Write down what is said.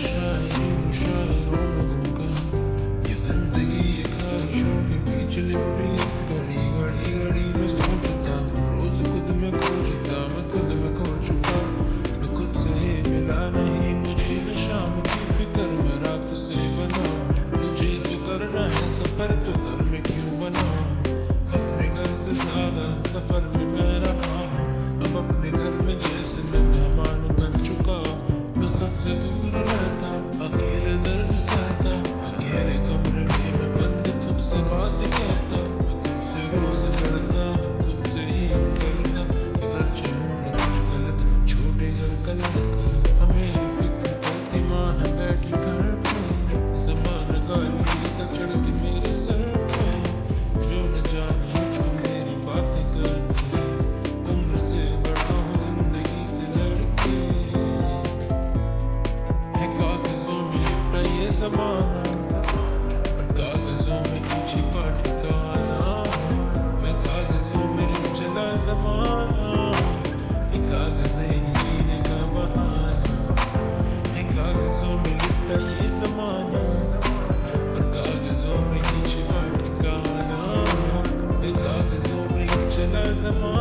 शायरों शायरों में गुम गया। ये जिंदगी ये ख्वाहिशों के बीच लिपटी, घड़ी घड़ी घड़ी में सोचता, रोज खुद में खोजता, मैं खुद में खो चुका। मैं खुद से ही मिला नहीं, मुझे न शाम की फिक्र, मैं रात से बना। तुझे जो करना है सफर, तो घर में क्यों बना। अपने घर से ज्यादा सफर में मैं रहा, अब अपने घर में जैसे मैं मेहमान बन चुका। मैं सबसे दूर रहता, अकेले दर्द सहता, अकेले कमरे में मैं बंद तुमसे बात कहता। मैं तुमसे रोज लड़ता, तुमसे ही करना, घर चलूंगा कुछ गलत, छोटे घर गलत। हमें फिक्र करती माँ है बैठी घर पे, समान गाली देता चढ़ के मेरे सर पे। जो न जाने जो मेरी बातें करती, उम्र से बड़ा हूँ जिंदगी से लड़के। है कागजों में लिपटा ये ज़माना, पर कागजों में ही छिपा ठिकाना। मैं कागजों में लिप चला ज़माना, ये कागज़ है ही जीने का बहाना। है कागजों में लिपटा ये ज़माना, पर कागजों में ही छिपा ठिकाना। है कागजों में ही चला ज़माना।